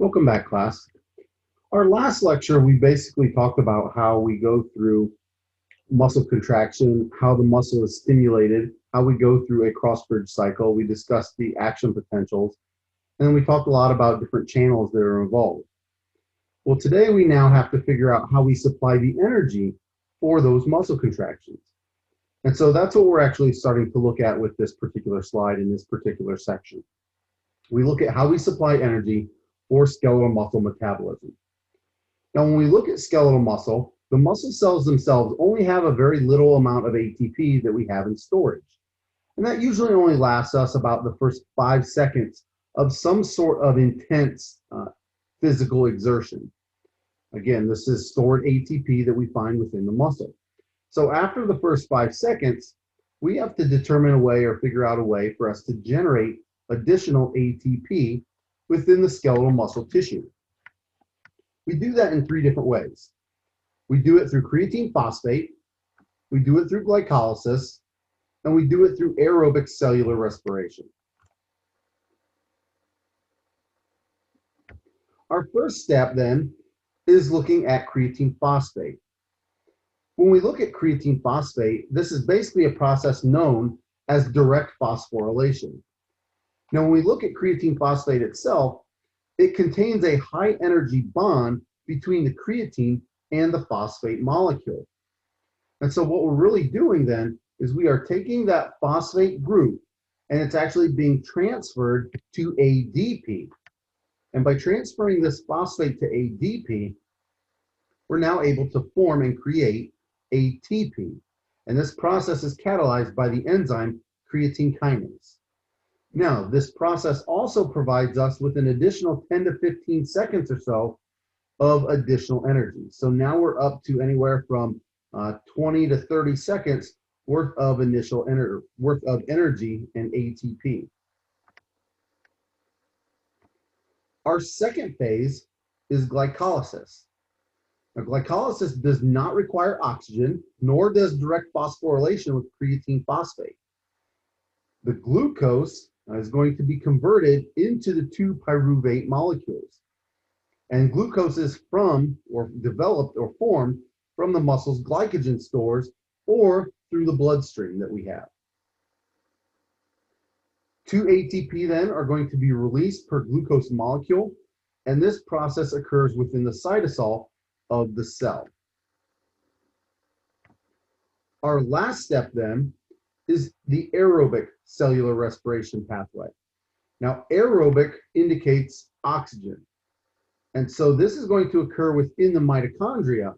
Welcome back, class. Our last lecture, we basically talked about how we go through muscle contraction, how the muscle is stimulated, how we go through a cross-bridge cycle. We discussed the action potentials, and then we talked a lot about different channels that are involved. Well, today we now have to figure out how we supply the energy for those muscle contractions. And so that's what we're actually starting to look at with this particular slide in this particular section. We look at how we supply energy for skeletal muscle metabolism. Now, when we look at skeletal muscle, the muscle cells themselves only have a very little amount of ATP that we have in storage. And that usually only lasts us about the first 5 seconds of some sort of intense physical exertion. Again, this is stored ATP that we find within the muscle. So after the first 5 seconds, we have to determine a way or figure out a way for us to generate additional ATP within the skeletal muscle tissue. We do that in 3 different ways. We do it through creatine phosphate, we do it through glycolysis, and we do it through aerobic cellular respiration. Our first step then is looking at creatine phosphate. When we look at creatine phosphate, this is basically a process known as direct phosphorylation. Now, when we look at creatine phosphate itself, it contains a high energy bond between the creatine and the phosphate molecule. And so what we're really doing then is we are taking that phosphate group and it's actually being transferred to ADP. And by transferring this phosphate to ADP, we're now able to form and create ATP. And this process is catalyzed by the enzyme creatine kinase. Now, this process also provides us with an additional 10 to 15 seconds or so of additional energy. So now we're up to anywhere from 20 to 30 seconds worth of energy in ATP. Our second phase is glycolysis. Now, glycolysis does not require oxygen, nor does direct phosphorylation with creatine phosphate. The glucose is going to be converted into the 2-pyruvate molecules. And glucose is developed or formed from the muscle's glycogen stores or through the bloodstream that we have. 2 ATP then are going to be released per glucose molecule, and this process occurs within the cytosol of the cell. Our last step then is the aerobic cellular respiration pathway. Now, aerobic indicates oxygen. And so this is going to occur within the mitochondria.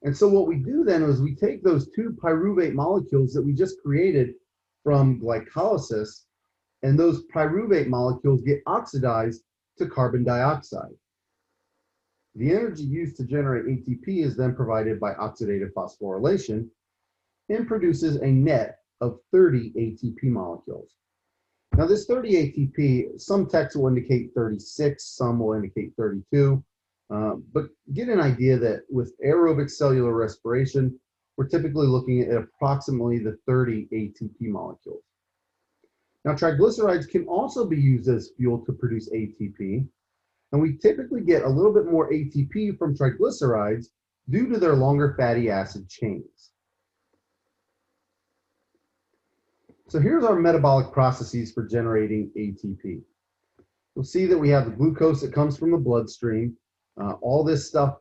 And so what we do then is we take those 2 pyruvate molecules that we just created from glycolysis, and those pyruvate molecules get oxidized to carbon dioxide. The energy used to generate ATP is then provided by oxidative phosphorylation and produces a net of 30 ATP molecules. Now this 30 ATP, some texts will indicate 36, some will indicate 32, but get an idea that with aerobic cellular respiration, we're typically looking at approximately the 30 ATP molecules. Now triglycerides can also be used as fuel to produce ATP, and we typically get a little bit more ATP from triglycerides due to their longer fatty acid chains. So here's our metabolic processes for generating ATP. You'll see that we have the glucose that comes from the bloodstream. All this stuff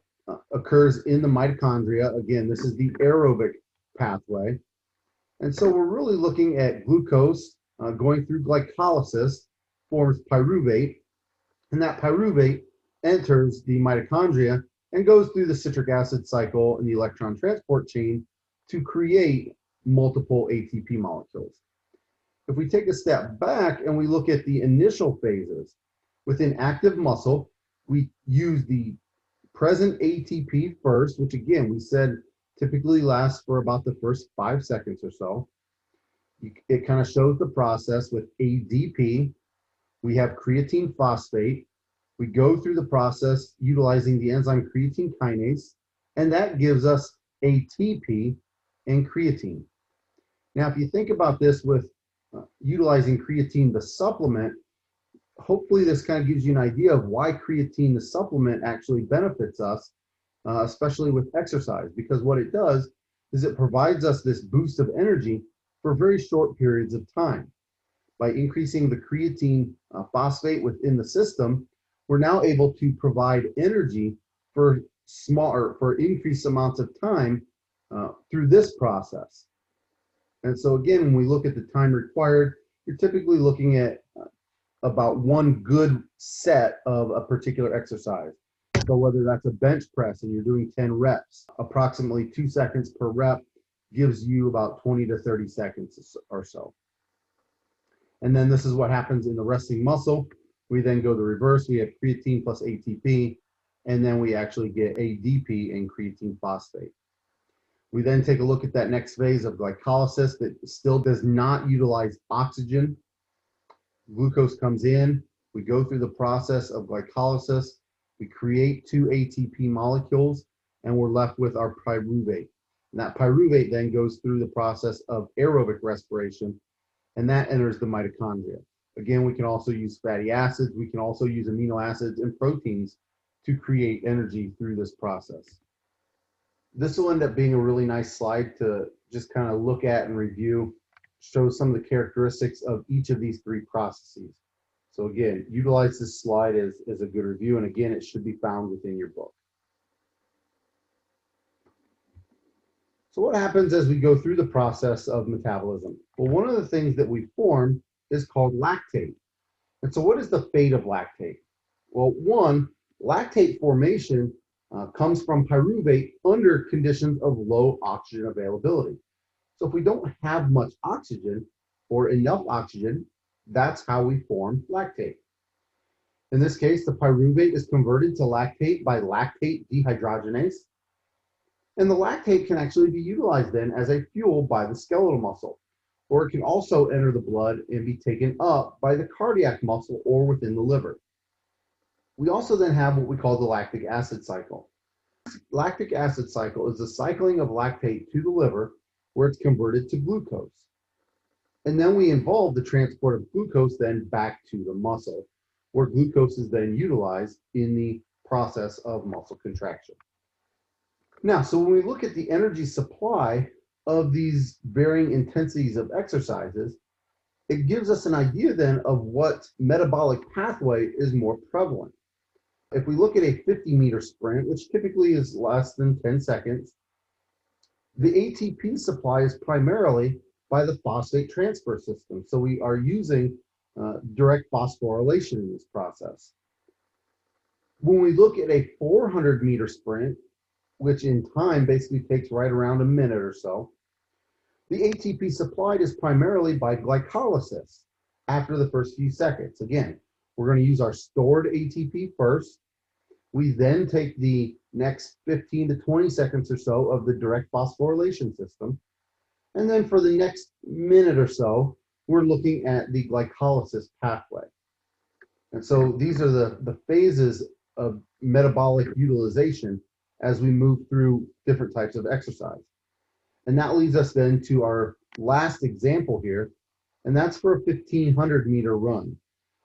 occurs in the mitochondria. Again, this is the aerobic pathway. And so we're really looking at glucose going through glycolysis, forms pyruvate, and that pyruvate enters the mitochondria and goes through the citric acid cycle and the electron transport chain to create multiple ATP molecules. If we take a step back and we look at the initial phases, within active muscle, we use the present ATP first, which again, we said typically lasts for about the first 5 seconds or so. It kind of shows the process with ADP. We have creatine phosphate. We go through the process utilizing the enzyme creatine kinase, and that gives us ATP and creatine. Now, if you think about this with utilizing creatine, the supplement, hopefully this kind of gives you an idea of why creatine, the supplement, actually benefits us, especially with exercise, because what it does is it provides us this boost of energy for very short periods of time. By increasing the creatine phosphate within the system, we're now able to provide energy for for increased amounts of time through this process. And so again, when we look at the time required, you're typically looking at about one good set of a particular exercise. So whether that's a bench press and you're doing 10 reps, approximately 2 seconds per rep gives you about 20 to 30 seconds or so. And then this is what happens in the resting muscle. We then go the reverse. We have creatine plus ATP, and then we actually get ADP and creatine phosphate. We then take a look at that next phase of glycolysis that still does not utilize oxygen. Glucose comes in, we go through the process of glycolysis, we create 2 ATP molecules, and we're left with our pyruvate. And that pyruvate then goes through the process of aerobic respiration, and that enters the mitochondria. Again, we can also use fatty acids, we can also use amino acids and proteins to create energy through this process. This will end up being a really nice slide to just kind of look at and review, show some of the characteristics of each of these 3 processes. So again, utilize this slide as a good review, and again, it should be found within your book. So what happens as we go through the process of metabolism? Well, one of the things that we form is called lactate. And so what is the fate of lactate? Well, one, lactate formation comes from pyruvate under conditions of low oxygen availability. So if we don't have much oxygen or enough oxygen, that's how we form lactate. In this case, the pyruvate is converted to lactate by lactate dehydrogenase. And the lactate can actually be utilized then as a fuel by the skeletal muscle, or it can also enter the blood and be taken up by the cardiac muscle or within the liver. We also then have what we call the lactic acid cycle. Lactic acid cycle is the cycling of lactate to the liver where it's converted to glucose. And then we involve the transport of glucose then back to the muscle, where glucose is then utilized in the process of muscle contraction. Now, so when we look at the energy supply of these varying intensities of exercises, it gives us an idea then of what metabolic pathway is more prevalent. If we look at a 50-meter sprint, which typically is less than 10 seconds, the ATP supply is primarily by the phosphate transfer system. So we are using direct phosphorylation in this process. When we look at a 400-meter sprint, which in time basically takes right around a minute or so, the ATP supplied is primarily by glycolysis after the first few seconds. Again, we're going to use our stored ATP first. We then take the next 15 to 20 seconds or so of the direct phosphorylation system. And then for the next minute or so, we're looking at the glycolysis pathway. And so these are the phases of metabolic utilization as we move through different types of exercise. And that leads us then to our last example here, and that's for a 1,500-meter run.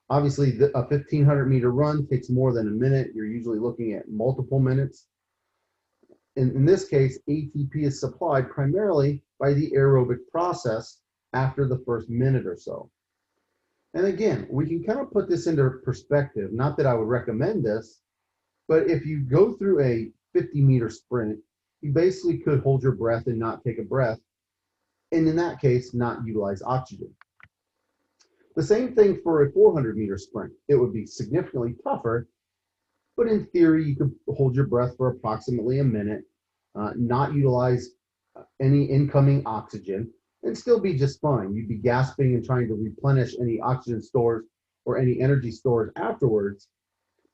Obviously, a 1,500-meter run takes more than a minute. You're usually looking at multiple minutes. In this case, ATP is supplied primarily by the aerobic process after the first minute or so. And again, we can kind of put this into perspective. Not that I would recommend this, but if you go through a 50-meter sprint, you basically could hold your breath and not take a breath, and in that case, not utilize oxygen. The same thing for a 400-meter sprint. It would be significantly tougher, but in theory, you could hold your breath for approximately a minute, not utilize any incoming oxygen, and still be just fine. You'd be gasping and trying to replenish any oxygen stores or any energy stores afterwards,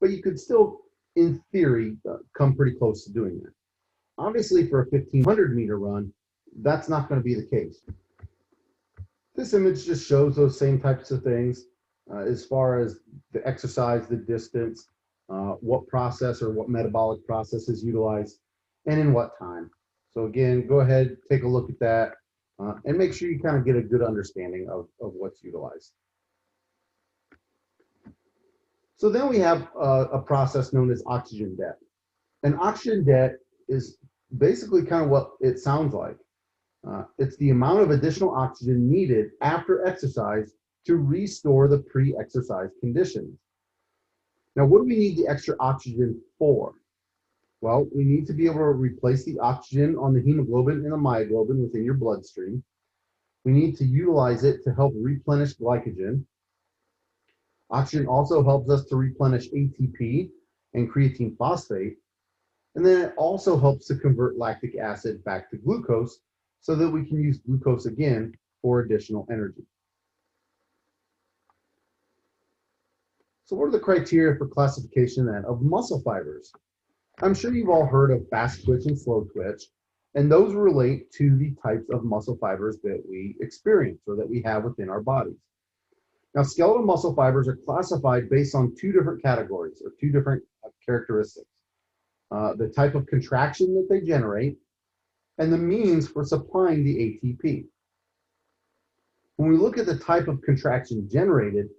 but you could still, in theory, come pretty close to doing that. Obviously, for a 1,500-meter run, that's not going to be the case. This image just shows those same types of things as far as the exercise, the distance, what process or what metabolic process is utilized, and in what time. So again, go ahead, take a look at that, and make sure you kind of get a good understanding of what's utilized. So then we have a process known as oxygen debt. And oxygen debt is basically kind of what it sounds like. It's the amount of additional oxygen needed after exercise to restore the pre-exercise conditions. Now, what do we need the extra oxygen for? Well, we need to be able to replace the oxygen on the hemoglobin and the myoglobin within your bloodstream. We need to utilize it to help replenish glycogen. Oxygen also helps us to replenish ATP and creatine phosphate. And then it also helps to convert lactic acid back to glucose so that we can use glucose again for additional energy. So what are the criteria for classification then of muscle fibers? I'm sure you've all heard of fast twitch and slow twitch, and those relate to the types of muscle fibers that we experience or that we have within our bodies. Now, skeletal muscle fibers are classified based on two different categories or two different characteristics. The type of contraction that they generate and the means for supplying the ATP. When we look at the type of contraction generated,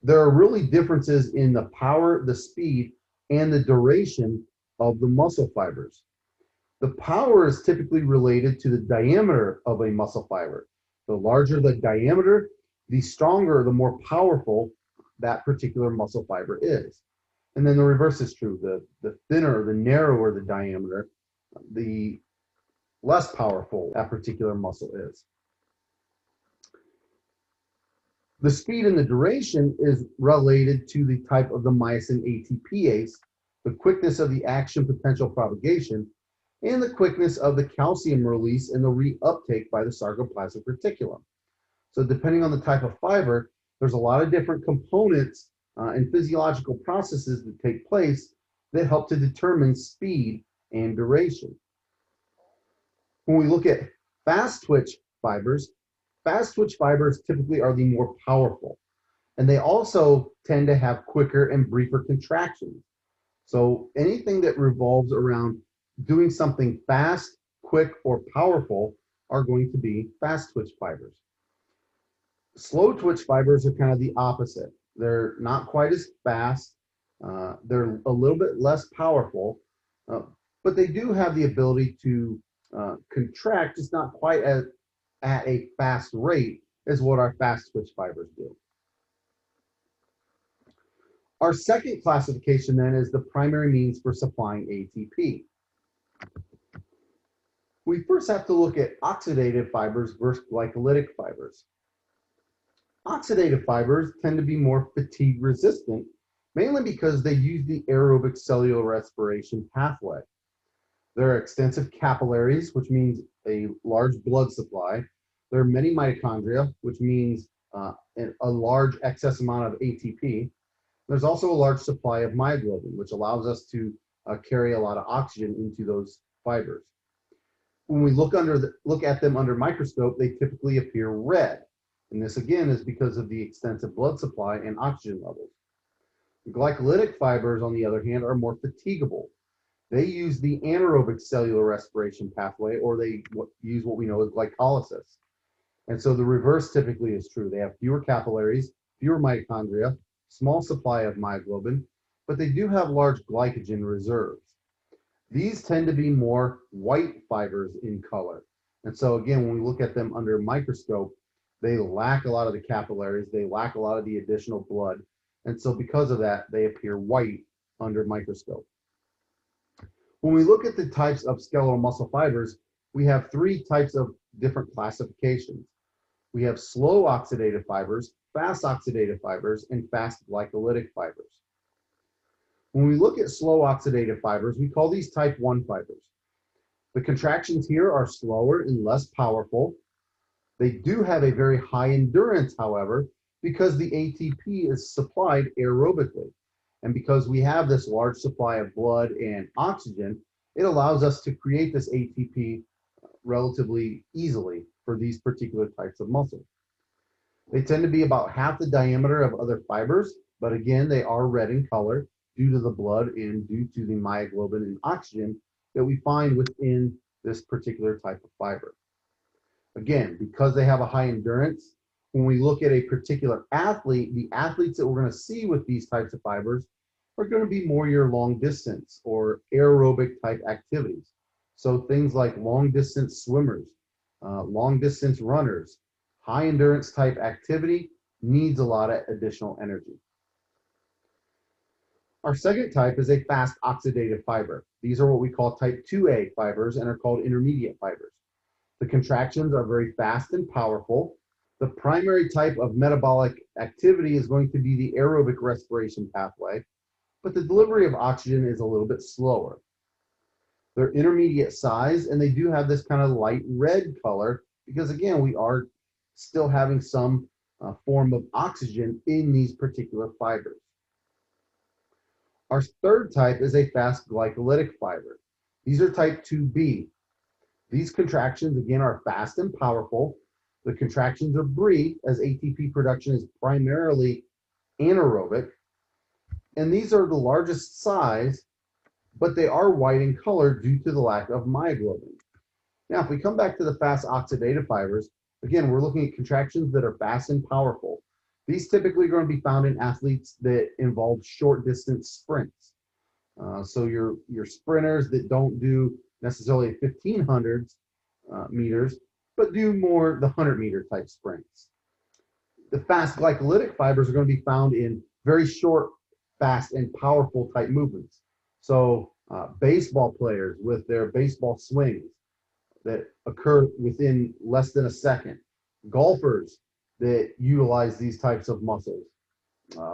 there are really differences in the power, the speed, and the duration of the muscle fibers. The power is typically related to the diameter of a muscle fiber. The larger the diameter, the stronger, the more powerful that particular muscle fiber is. And then the reverse is true. The thinner, the narrower the diameter, the less powerful that particular muscle is. The speed and the duration is related to the type of the myosin ATPase, the quickness of the action potential propagation, and the quickness of the calcium release and the reuptake by the sarcoplasmic reticulum. So depending on the type of fiber, there's a lot of different components and physiological processes that take place that help to determine speed and duration. When we look at fast twitch fibers typically are the more powerful, and they also tend to have quicker and briefer contractions. So anything that revolves around doing something fast, quick, or powerful are going to be fast twitch fibers. Slow twitch fibers are kind of the opposite. They're not quite as fast. They're a little bit less powerful, but they do have the ability to contract, just not quite at a fast rate as what our fast twitch fibers do. Our second classification then is the primary means for supplying ATP. We first have to look at oxidative fibers versus glycolytic fibers. Oxidative fibers tend to be more fatigue resistant, mainly because they use the aerobic cellular respiration pathway. There are extensive capillaries, which means a large blood supply. There are many mitochondria, which means a large excess amount of ATP. There's also a large supply of myoglobin, which allows us to carry a lot of oxygen into those fibers. When we look at them under microscope, they typically appear red. And this again is because of the extensive blood supply and oxygen levels. The glycolytic fibers, on the other hand, are more fatigable. They use the anaerobic cellular respiration pathway, or they use what we know as glycolysis. And so the reverse typically is true. They have fewer capillaries, fewer mitochondria, small supply of myoglobin, but they do have large glycogen reserves. These tend to be more white fibers in color. And so again, when we look at them under a microscope, they lack a lot of the capillaries, they lack a lot of the additional blood. And so because of that, they appear white under microscope. When we look at the types of skeletal muscle fibers, we have three types of different classifications. We have slow oxidative fibers, fast oxidative fibers, and fast glycolytic fibers. When we look at slow oxidative fibers, we call these type 1 fibers. The contractions here are slower and less powerful. They do have a very high endurance, however, because the ATP is supplied aerobically. And because we have this large supply of blood and oxygen, it allows us to create this ATP relatively easily for these particular types of muscle. They tend to be about half the diameter of other fibers, but again, they are red in color due to the blood and due to the myoglobin and oxygen that we find within this particular type of fiber. Again, because they have a high endurance, when we look at a particular athlete, the athletes that we're going to see with these types of fibers are going to be more your long distance or aerobic type activities. So things like long distance swimmers, long distance runners, high endurance type activity needs a lot of additional energy. Our second type is a fast oxidative fiber. These are what we call type 2A fibers and are called intermediate fibers. The contractions are very fast and powerful. The primary type of metabolic activity is going to be the aerobic respiration pathway, but the delivery of oxygen is a little bit slower. They're intermediate size, and they do have this kind of light red color because, again, we are still having some form of oxygen in these particular fibers. Our third type is a fast glycolytic fiber. These are type 2B. These contractions, again, are fast and powerful. The contractions are brief as ATP production is primarily anaerobic. And these are the largest size, but they are white in color due to the lack of myoglobin. Now, if we come back to the fast oxidative fibers, again, we're looking at contractions that are fast and powerful. These typically are going to be found in athletes that involve short distance sprints. So your sprinters that don't do necessarily 1500 meters, but do more the 100-meter type sprints. The fast glycolytic fibers are going to be found in very short, fast, and powerful type movements. So baseball players with their baseball swings that occur within less than a second. Golfers that utilize these types of muscles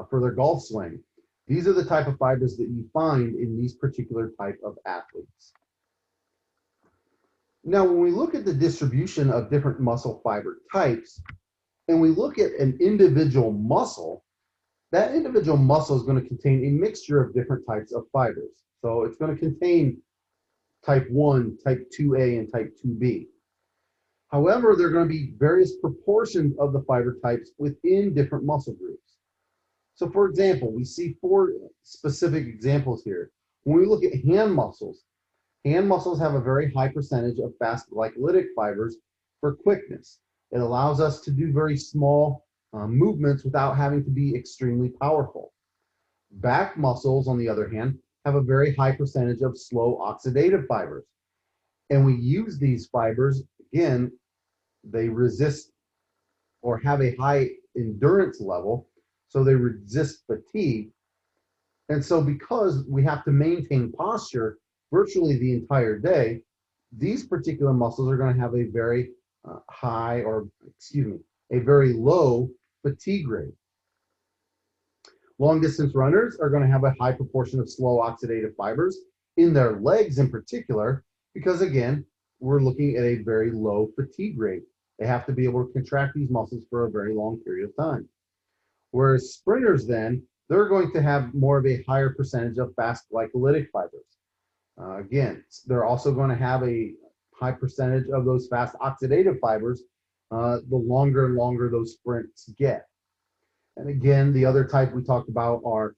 for their golf swing. These are the type of fibers that you find in these particular type of athletes. Now, when we look at the distribution of different muscle fiber types, and we look at an individual muscle, that individual muscle is going to contain a mixture of different types of fibers. So it's going to contain type 1, type 2A, and type 2B. However, there are going to be various proportions of the fiber types within different muscle groups. So for example, we see 4 specific examples here. When we look at hand muscles have a very high percentage of fast glycolytic fibers for quickness. It allows us to do very small movements without having to be extremely powerful. Back muscles, on the other hand, have a very high percentage of slow oxidative fibers. And we use these fibers, again, they resist or have a high endurance level, so they resist fatigue. And so because we have to maintain posture virtually the entire day, these particular muscles are going to have a very a very low fatigue rate. Long distance runners are going to have a high proportion of slow oxidative fibers in their legs in particular, because again, we're looking at a very low fatigue rate. They have to be able to contract these muscles for a very long period of time. Whereas sprinters then, they're going to have more of a higher percentage of fast glycolytic fibers. Again, they're also going to have a high percentage of those fast oxidative fibers the longer and longer those sprints get. And again, the other type we talked about are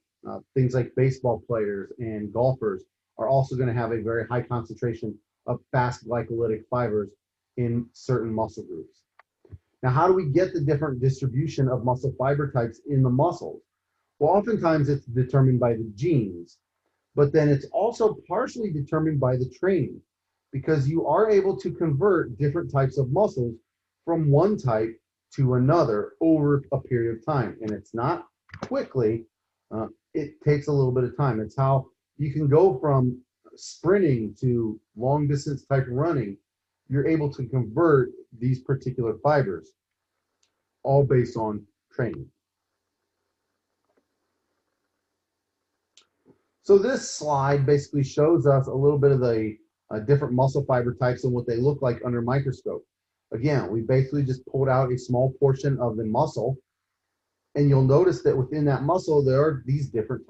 things like baseball players and golfers are also going to have a very high concentration of fast glycolytic fibers in certain muscle groups. Now, how do we get the different distribution of muscle fiber types in the muscles? Well, oftentimes it's determined by the genes, but then it's also partially determined by the training, because you are able to convert different types of muscles from one type to another over a period of time. And it's not quickly, it takes a little bit of time. It's how you can go from sprinting to long distance type running. You're able to convert these particular fibers, all based on training. So this slide basically shows us a little bit of the different muscle fiber types and what they look like under microscope. Again, we basically just pulled out a small portion of the muscle, and you'll notice that within that muscle, there are these different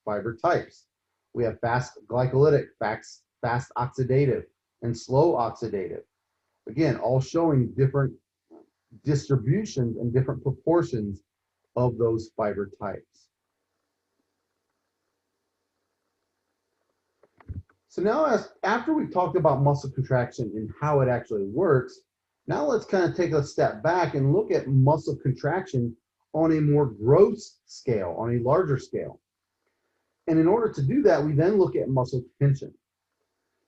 fiber types. We have fast glycolytic, fast oxidative, and slow oxidative. Again, all showing different distributions and different proportions of those fiber types. So now, after we've talked about muscle contraction and how it actually works, Now let's kind of take a step back and look at muscle contraction on a more gross scale, on a larger scale. And in order to do that, we then look at muscle tension.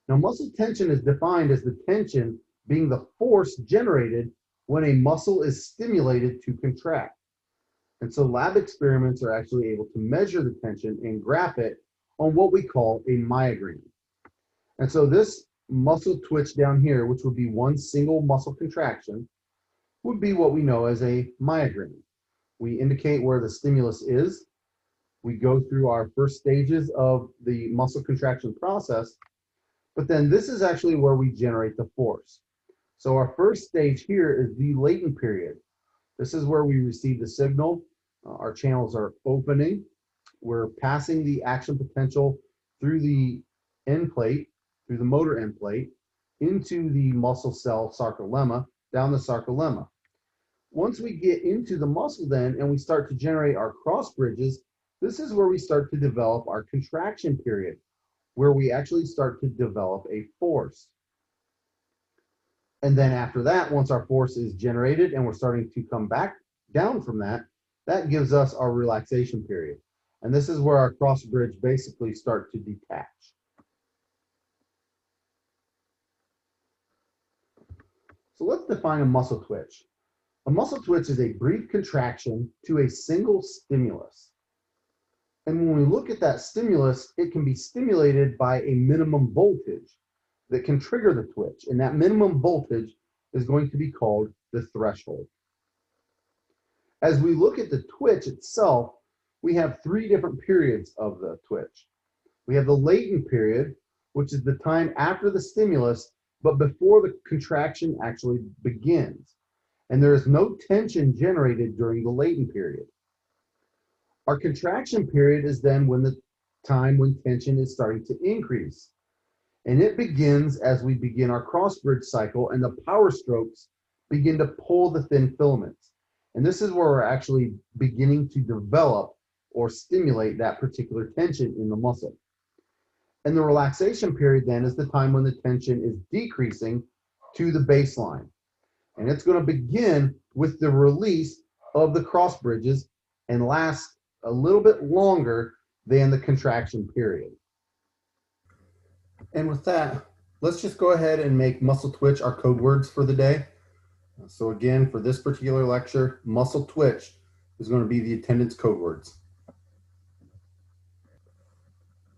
Now, muscle tension is defined as the tension being the force generated when a muscle is stimulated to contract. And so lab experiments are actually able to measure the tension and graph it on what we call a myogram. And so this muscle twitch down here, which would be one single muscle contraction, would be what we know as a myogram. We indicate where the stimulus is. We go through our first stages of the muscle contraction process, but then this is actually where we generate the force. So our first stage here is the latent period. This is where we receive the signal. Our channels are opening. We're passing the action potential through the end plate, through the motor end plate, into the muscle cell sarcolemma, down the sarcolemma. Once we get into the muscle then, and we start to generate our cross bridges, this is where we start to develop our contraction period, where we actually start to develop a force. And then after that, once our force is generated and we're starting to come back down from that, that gives us our relaxation period. And this is where our cross bridge basically start to detach. So let's define a muscle twitch. A muscle twitch is a brief contraction to a single stimulus. And when we look at that stimulus, it can be stimulated by a minimum voltage that can trigger the twitch. And that minimum voltage is going to be called the threshold. As we look at the twitch itself, we have three different periods of the twitch. We have the latent period, which is the time after the stimulus, but before the contraction actually begins. And there is no tension generated during the latent period. Our contraction period is then when the time when tension is starting to increase. And it begins as we begin our cross bridge cycle and the power strokes begin to pull the thin filaments. And this is where we're actually beginning to develop or stimulate that particular tension in the muscle. And the relaxation period then is the time when the tension is decreasing to the baseline. And it's going to begin with the release of the cross bridges and last a little bit longer than the contraction period. And with that, let's just go ahead and make muscle twitch our code words for the day. So again, for this particular lecture, muscle twitch is going to be the attendance code words.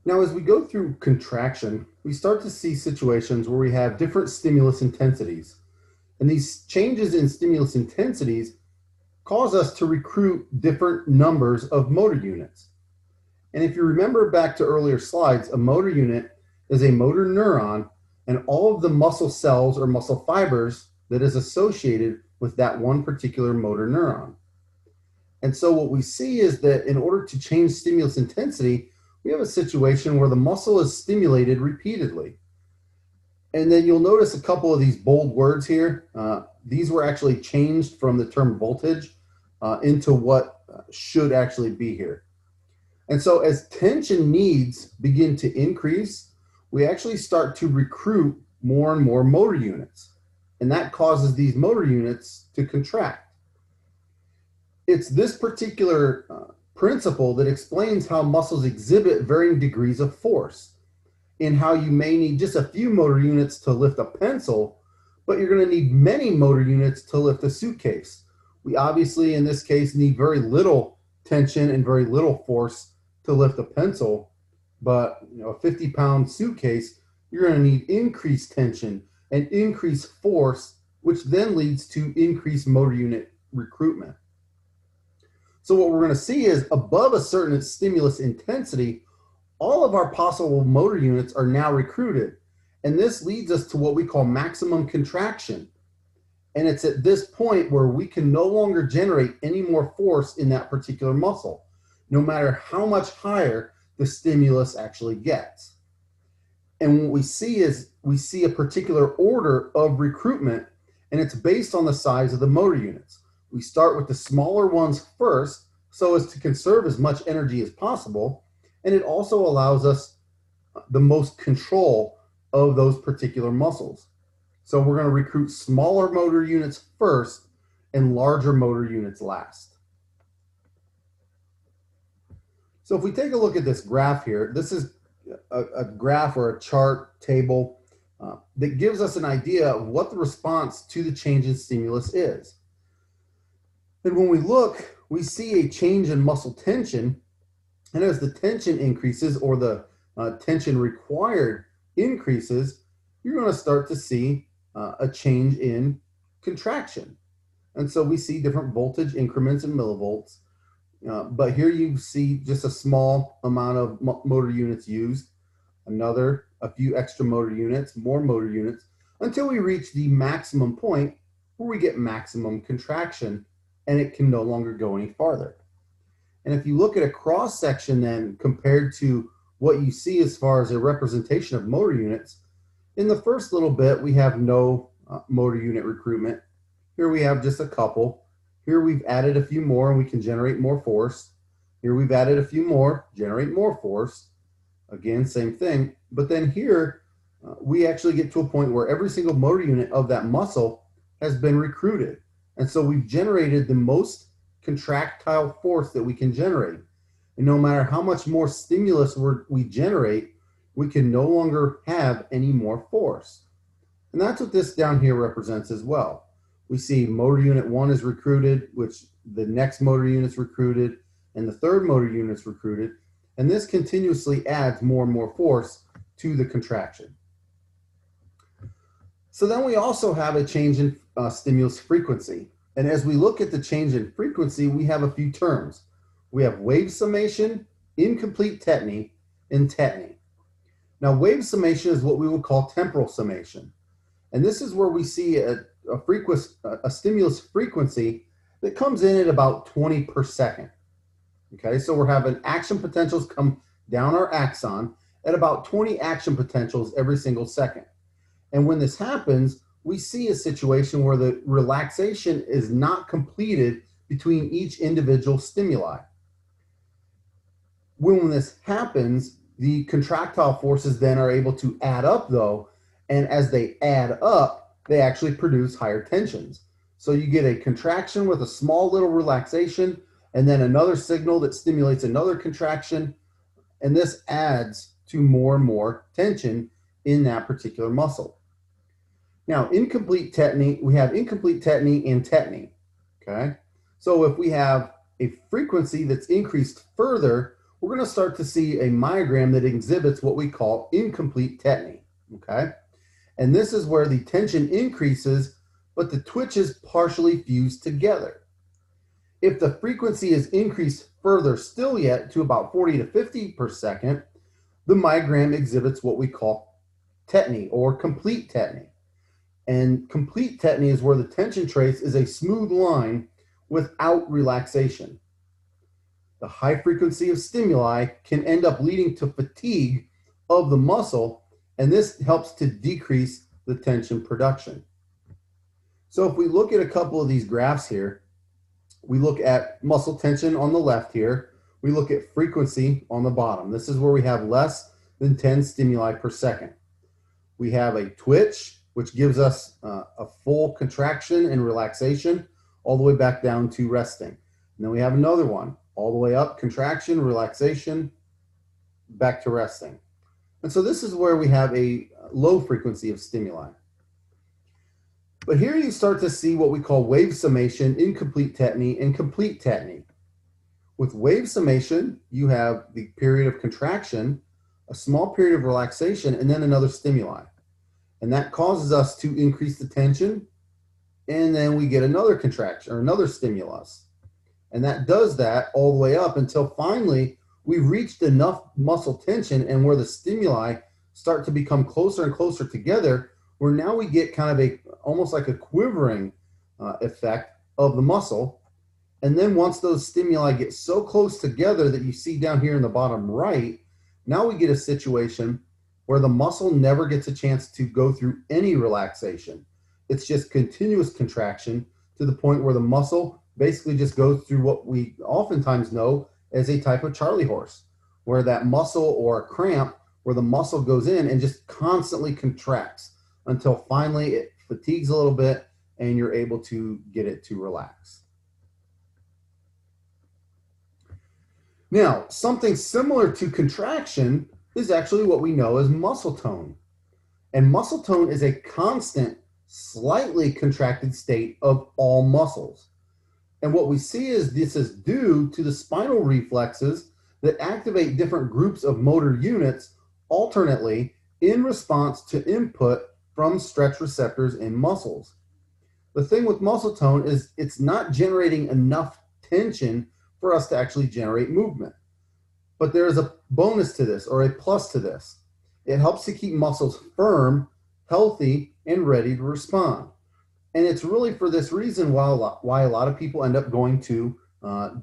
Now, as we go through contraction, we start to see situations where we have different stimulus intensities. And these changes in stimulus intensities cause us to recruit different numbers of motor units. And if you remember back to earlier slides, a motor unit is a motor neuron and all of the muscle cells or muscle fibers that is associated with that one particular motor neuron. And so what we see is that in order to change stimulus intensity, we have a situation where the muscle is stimulated repeatedly. And then you'll notice a couple of these bold words here. These were actually changed from the term voltage into what should actually be here. And so as tension needs begin to increase, we actually start to recruit more and more motor units. And that causes these motor units to contract. It's this particular principle that explains how muscles exhibit varying degrees of force, in how you may need just a few motor units to lift a pencil, but you're going to need many motor units to lift a suitcase. We obviously, in this case, need very little tension and very little force to lift a pencil, but a 50-pound suitcase, you're going to need increased tension and increased force, which then leads to increased motor unit recruitment. So what we're going to see is above a certain stimulus intensity, all of our possible motor units are now recruited. And this leads us to what we call maximum contraction. And it's at this point where we can no longer generate any more force in that particular muscle, no matter how much higher the stimulus actually gets. And what we see is we see a particular order of recruitment, and it's based on the size of the motor units. We start with the smaller ones first so as to conserve as much energy as possible. And it also allows us the most control of those particular muscles. So we're going to recruit smaller motor units first and larger motor units last. So if we take a look at this graph here, this is a graph or a chart table that gives us an idea of what the response to the change in stimulus is. And when we look, we see a change in muscle tension. And as the tension increases, or the tension required increases, you're going to start to see a change in contraction. And so we see different voltage increments in millivolts. But here you see just a small amount of motor units used, a few extra motor units, more motor units, until we reach the maximum point where we get maximum contraction and it can no longer go any farther. And if you look at a cross section then compared to what you see as far as a representation of motor units, in the first little bit we have no motor unit recruitment. Here we have just a couple. Here we've added a few more and we can generate more force. Here we've added a few more, generate more force. Again, same thing. But then here we actually get to a point where every single motor unit of that muscle has been recruited. And so we've generated the most contractile force that we can generate. And no matter how much more stimulus we generate, we can no longer have any more force. And that's what this down here represents as well. We see motor unit 1 is recruited, which the next motor unit's recruited, and the third motor unit's recruited. And this continuously adds more and more force to the contraction. So then we also have a change in stimulus frequency. And as we look at the change in frequency, we have a few terms. We have wave summation, incomplete tetany, and tetany. Now, wave summation is what we would call temporal summation. And this is where we see a stimulus frequency that comes in at about 20 per second. Okay, so we're having action potentials come down our axon at about 20 action potentials every single second. And when this happens, we see a situation where the relaxation is not completed between each individual stimuli. When this happens, the contractile forces then are able to add up though, and as they add up, they actually produce higher tensions. So you get a contraction with a small little relaxation, and then another signal that stimulates another contraction, and this adds to more and more tension in that particular muscle. Now, incomplete tetany, we have incomplete tetany and tetany, okay? So if we have a frequency that's increased further, we're going to start to see a myogram that exhibits what we call incomplete tetany, okay? And this is where the tension increases, but the twitches partially fuse together. If the frequency is increased further still yet to about 40 to 50 per second, the myogram exhibits what we call tetany or complete tetany. And complete tetany is where the tension trace is a smooth line without relaxation. The high frequency of stimuli can end up leading to fatigue of the muscle, and this helps to decrease the tension production. So if we look at a couple of these graphs here, we look at muscle tension on the left here, we look at frequency on the bottom. This is where we have less than 10 stimuli per second. We have a twitch, which gives us a full contraction and relaxation all the way back down to resting. And then we have another one, all the way up, contraction, relaxation, back to resting. And so this is where we have a low frequency of stimuli. But here you start to see what we call wave summation, incomplete tetany, and complete tetany. With wave summation, you have the period of contraction, a small period of relaxation, and then another stimuli. And that causes us to increase the tension, and then we get another contraction or another stimulus. And that does that all the way up until finally we've reached enough muscle tension and where the stimuli start to become closer and closer together, where now we get kind of almost like a quivering effect of the muscle. And then once those stimuli get so close together that you see down here in the bottom right, now we get a situation where the muscle never gets a chance to go through any relaxation. It's just continuous contraction to the point where the muscle basically just goes through what we oftentimes know as a type of Charlie horse, where that muscle or a cramp, where the muscle goes in and just constantly contracts until finally it fatigues a little bit, and you're able to get it to relax. Now, something similar to contraction is actually what we know as muscle tone. And muscle tone is a constant, slightly contracted state of all muscles. And what we see is this is due to the spinal reflexes that activate different groups of motor units alternately in response to input from stretch receptors in muscles. The thing with muscle tone is it's not generating enough tension for us to actually generate movement. But there is a bonus to this, or a plus to this. It helps to keep muscles firm, healthy, and ready to respond. And it's really for this reason why a lot of people end up going to the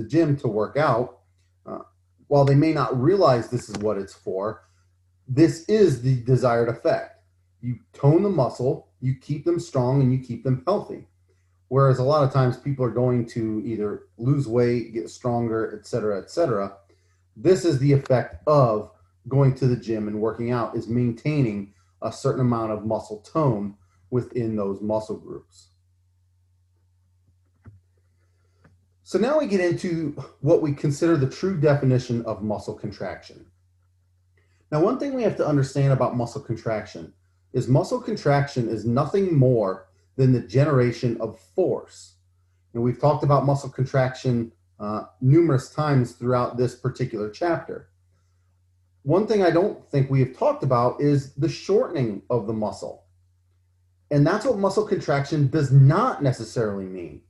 gym to work out. While they may not realize this is what it's for, this is the desired effect. You tone the muscle, you keep them strong, and you keep them healthy. Whereas a lot of times people are going to either lose weight, get stronger, et cetera, et cetera. This is the effect of going to the gym and working out, is maintaining a certain amount of muscle tone within those muscle groups. So now we get into what we consider the true definition of muscle contraction. Now, one thing we have to understand about muscle contraction is nothing more than the generation of force. And we've talked about muscle contraction numerous times throughout this particular chapter. One thing I don't think we have talked about is the shortening of the muscle. And that's what muscle contraction does not necessarily mean.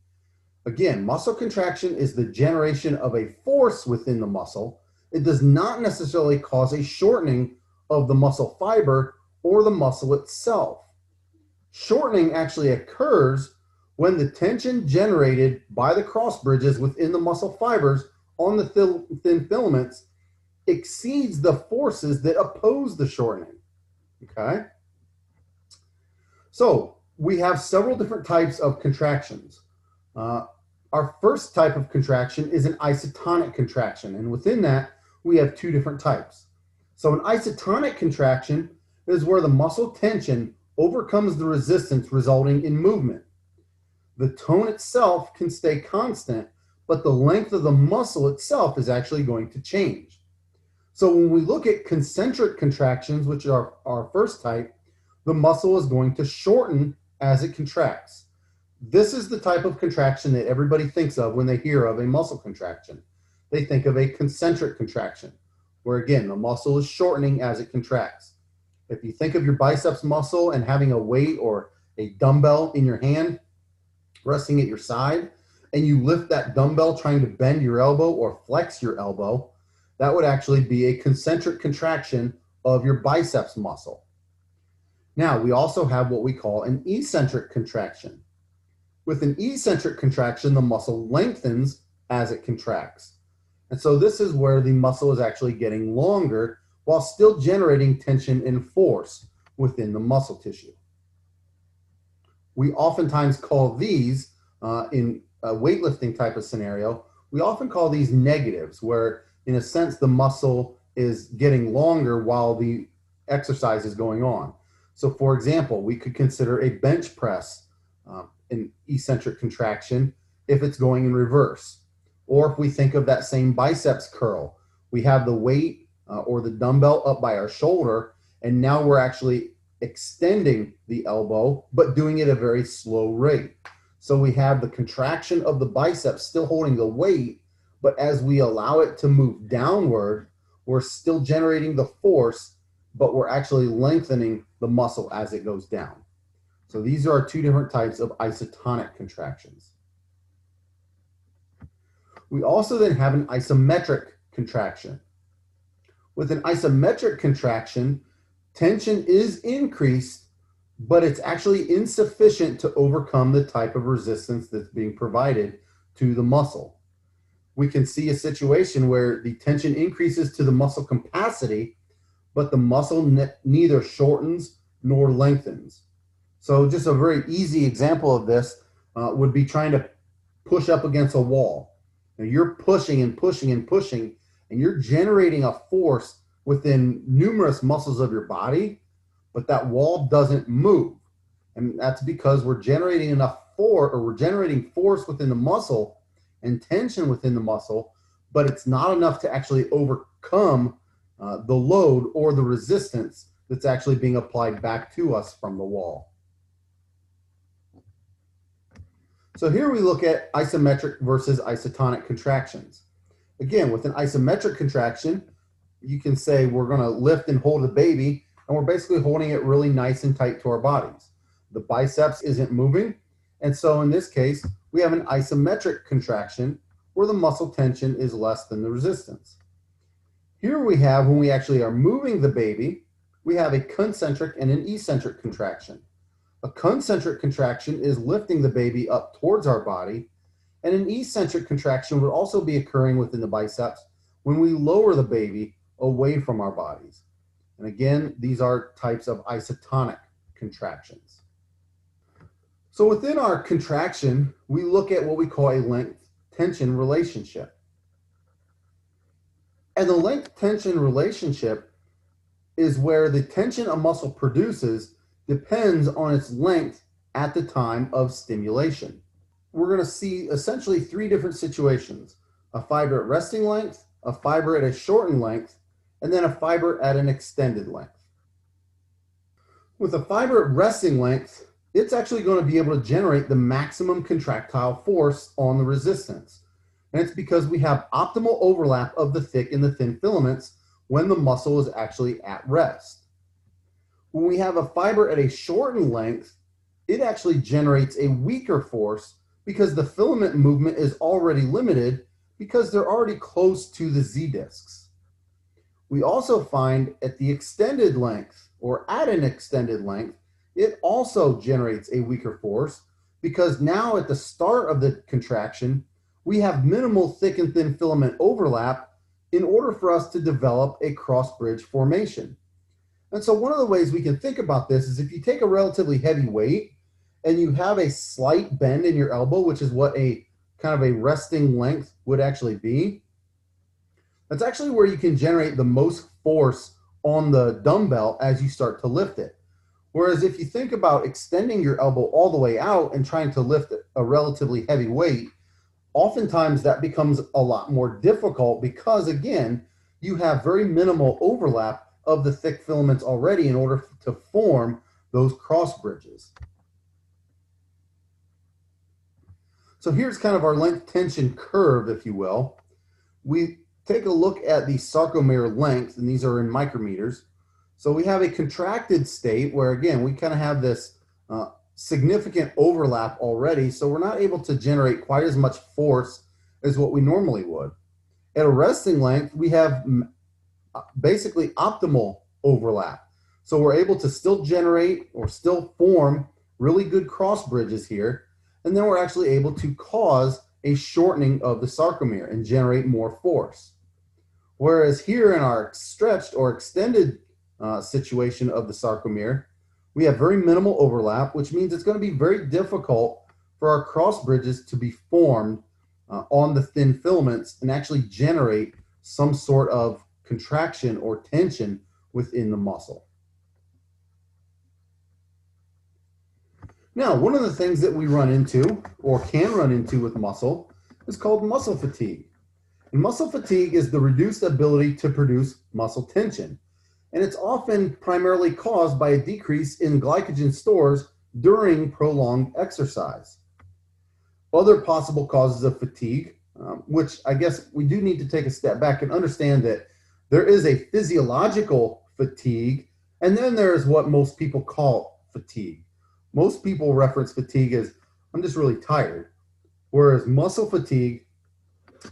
Again, muscle contraction is the generation of a force within the muscle. It does not necessarily cause a shortening of the muscle fiber or the muscle itself. Shortening actually occurs when the tension generated by the cross bridges within the muscle fibers on the thin filaments exceeds the forces that oppose the shortening. Okay? So we have several different types of contractions. Our first type of contraction is an isotonic contraction, and within that, we have two different types. So an isotonic contraction is where the muscle tension overcomes the resistance resulting in movement. The tone itself can stay constant, but the length of the muscle itself is actually going to change. So when we look at concentric contractions, which are our first type, the muscle is going to shorten as it contracts. This is the type of contraction that everybody thinks of when they hear of a muscle contraction. They think of a concentric contraction, where again, the muscle is shortening as it contracts. If you think of your biceps muscle and having a weight or a dumbbell in your hand, resting at your side, and you lift that dumbbell trying to bend your elbow or flex your elbow, that would actually be a concentric contraction of your biceps muscle. Now, we also have what we call an eccentric contraction. With an eccentric contraction, the muscle lengthens as it contracts. And so this is where the muscle is actually getting longer while still generating tension and force within the muscle tissue. We oftentimes call these, in a weightlifting type of scenario, we often call these negatives, where in a sense the muscle is getting longer while the exercise is going on. So for example, we could consider a bench press an eccentric contraction if it's going in reverse. Or if we think of that same biceps curl, we have the weight or the dumbbell up by our shoulder, and now we're actually extending the elbow, but doing it at a very slow rate. So we have the contraction of the biceps still holding the weight, but as we allow it to move downward, we're still generating the force, but we're actually lengthening the muscle as it goes down. So these are our two different types of isotonic contractions. We also then have an isometric contraction. With an isometric contraction, tension is increased, but it's actually insufficient to overcome the type of resistance that's being provided to the muscle. We can see a situation where the tension increases to the muscle capacity, but the muscle neither shortens nor lengthens. So just a very easy example of this would be trying to push up against a wall. Now you're pushing and pushing and pushing, and you're generating a force within numerous muscles of your body, but that wall doesn't move. And that's because we're generating we're generating force within the muscle and tension within the muscle, but it's not enough to actually overcome the load or the resistance that's actually being applied back to us from the wall. So here we look at isometric versus isotonic contractions. Again, with an isometric contraction, you can say we're going to lift and hold the baby, and we're basically holding it really nice and tight to our bodies. The biceps isn't moving, and so in this case, we have an isometric contraction where the muscle tension is less than the resistance. Here we have, when we actually are moving the baby, we have a concentric and an eccentric contraction. A concentric contraction is lifting the baby up towards our body, and an eccentric contraction would also be occurring within the biceps when we lower the baby away from our bodies. And again, these are types of isotonic contractions. So within our contraction, we look at what we call a length-tension relationship. And the length-tension relationship is where the tension a muscle produces depends on its length at the time of stimulation. We're going to see essentially three different situations: a fiber at resting length, a fiber at a shortened length, and then a fiber at an extended length. With a fiber at resting length, it's actually going to be able to generate the maximum contractile force on the resistance. And it's because we have optimal overlap of the thick and the thin filaments when the muscle is actually at rest. When we have a fiber at a shortened length, it actually generates a weaker force because the filament movement is already limited because they're already close to the Z-discs. We also find at the extended length, or at an extended length, it also generates a weaker force because now at the start of the contraction, we have minimal thick and thin filament overlap in order for us to develop a cross bridge formation. And so one of the ways we can think about this is if you take a relatively heavy weight and you have a slight bend in your elbow, which is what a kind of a resting length would actually be, that's actually where you can generate the most force on the dumbbell as you start to lift it. Whereas if you think about extending your elbow all the way out and trying to lift a relatively heavy weight, oftentimes that becomes a lot more difficult because, again, you have very minimal overlap of the thick filaments already in order to form those cross bridges. So here's kind of our length tension curve, if you will. We take a look at the sarcomere length, and these are in micrometers. So we have a contracted state where, again, we kind of have this significant overlap already, so we're not able to generate quite as much force as what we normally would. At a resting length, we have basically optimal overlap. So we're able to still generate or still form really good cross bridges here, and then we're actually able to cause a shortening of the sarcomere and generate more force. Whereas here in our stretched or extended situation of the sarcomere, we have very minimal overlap, which means it's going to be very difficult for our cross bridges to be formed on the thin filaments and actually generate some sort of contraction or tension within the muscle. Now, one of the things that we run into or can run into with muscle is called muscle fatigue. And muscle fatigue is the reduced ability to produce muscle tension. And it's often primarily caused by a decrease in glycogen stores during prolonged exercise. Other possible causes of fatigue, which I guess we do need to take a step back and understand that there is a physiological fatigue, and then there is what most people call fatigue. Most people reference fatigue as, I'm just really tired, whereas muscle fatigue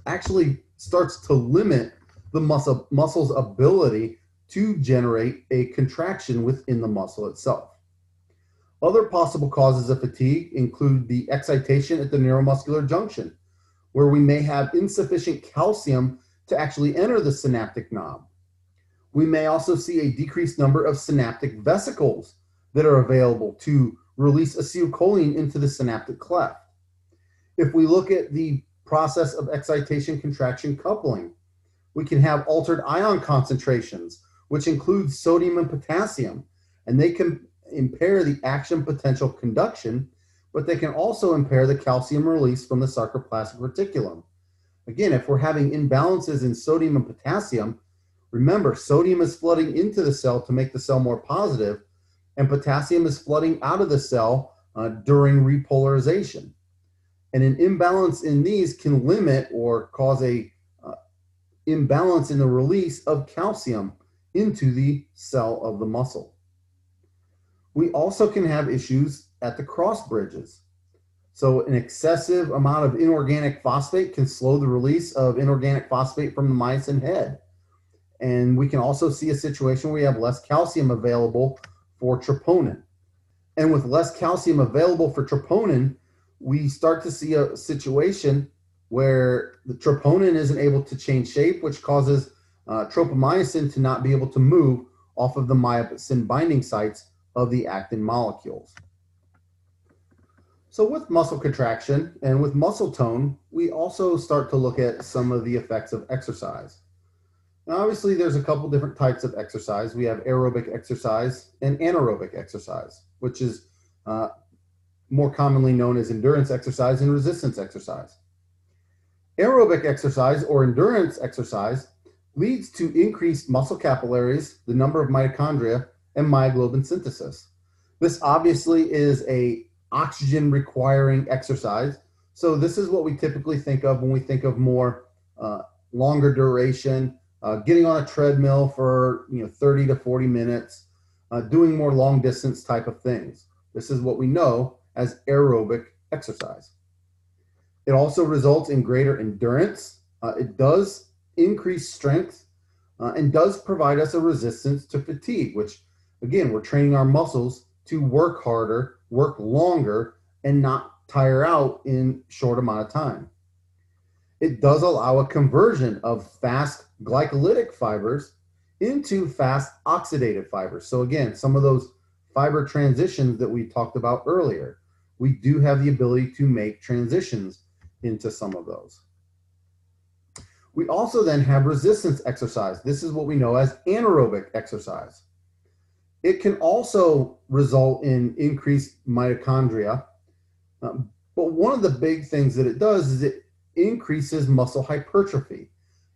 actually starts to limit the muscle's ability to generate a contraction within the muscle itself. Other possible causes of fatigue include the excitation at the neuromuscular junction, where we may have insufficient calcium to actually enter the synaptic knob. We may also see a decreased number of synaptic vesicles that are available to release acetylcholine into the synaptic cleft. If we look at the process of excitation contraction coupling, we can have altered ion concentrations, which includes sodium and potassium, and they can impair the action potential conduction, but they can also impair the calcium release from the sarcoplasmic reticulum. Again, if we're having imbalances in sodium and potassium, remember, sodium is flooding into the cell to make the cell more positive, and potassium is flooding out of the cell during repolarization. And an imbalance in these can limit or cause a imbalance in the release of calcium into the cell of the muscle. We also can have issues at the cross bridges. So an excessive amount of inorganic phosphate can slow the release of inorganic phosphate from the myosin head. And we can also see a situation where you have less calcium available for troponin. And with less calcium available for troponin, we start to see a situation where the troponin isn't able to change shape, which causes tropomyosin to not be able to move off of the myosin binding sites of the actin molecules. So with muscle contraction and with muscle tone, we also start to look at some of the effects of exercise. Now, obviously, there's a couple different types of exercise. We have aerobic exercise and anaerobic exercise, which is more commonly known as endurance exercise and resistance exercise. Aerobic exercise or endurance exercise leads to increased muscle capillaries, the number of mitochondria, and myoglobin synthesis. This obviously is a oxygen requiring exercise. So this is what we typically think of when we think of more longer duration, getting on a treadmill for 30 to 40 minutes, doing more long distance type of things. This is what we know as aerobic exercise. It also results in greater endurance. It does increase strength and does provide us a resistance to fatigue, which again, we're training our muscles to work harder, work longer, and not tire out in short amount of time. It does allow a conversion of fast glycolytic fibers into fast oxidative fibers. So again, some of those fiber transitions that we talked about earlier, we do have the ability to make transitions into some of those. We also then have resistance exercise. This is what we know as anaerobic exercise. It can also result in increased mitochondria, but one of the big things that it does is it increases muscle hypertrophy,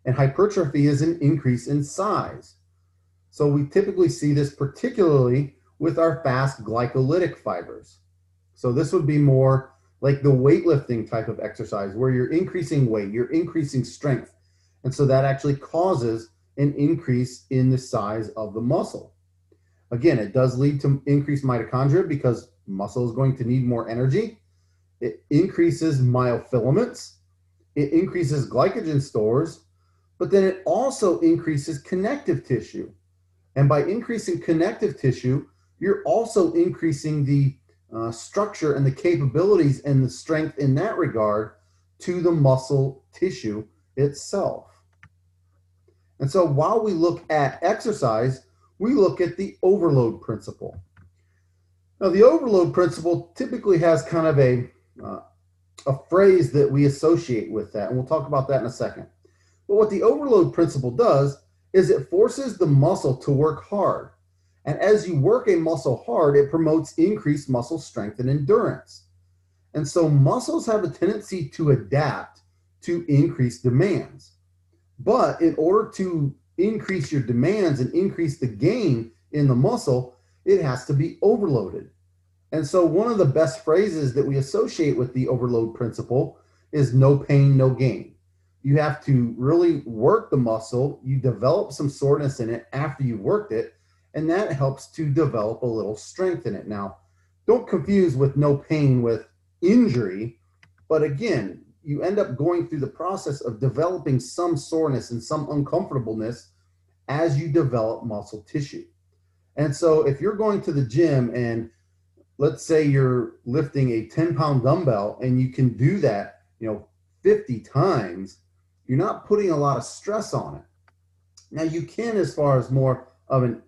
and hypertrophy is an increase in size. So we typically see this particularly with our fast glycolytic fibers. So this would be more like the weightlifting type of exercise where you're increasing weight, you're increasing strength, and so that actually causes an increase in the size of the muscle. Again, it does lead to increased mitochondria because muscle is going to need more energy. It increases myofilaments. It increases glycogen stores, but then it also increases connective tissue. And by increasing connective tissue, you're also increasing the structure and the capabilities and the strength in that regard to the muscle tissue itself. And so while we look at exercise, we look at the overload principle. Now, the overload principle typically has kind of a phrase that we associate with that, and we'll talk about that in a second. But what the overload principle does is it forces the muscle to work hard. And as you work a muscle hard, it promotes increased muscle strength and endurance. And so muscles have a tendency to adapt to increased demands. But in order to increase your demands and increase the gain in the muscle, it has to be overloaded. And so one of the best phrases that we associate with the overload principle is no pain, no gain. You have to really work the muscle. You develop some soreness in it after you've worked it, and that helps to develop a little strength in it. Now, don't confuse with no pain with injury, but again, you end up going through the process of developing some soreness and some uncomfortableness as you develop muscle tissue. And so if you're going to the gym and let's say you're lifting a 10-pound dumbbell and you can do that, 50 times, you're not putting a lot of stress on it. Now you can as far as more of an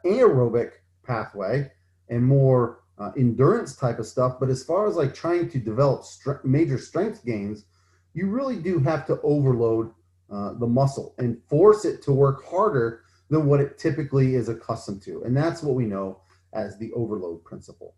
anaerobic pathway and more endurance type of stuff, but as far as like trying to develop major strength gains, you really do have to overload the muscle and force it to work harder than what it typically is accustomed to. And that's what we know as the overload principle.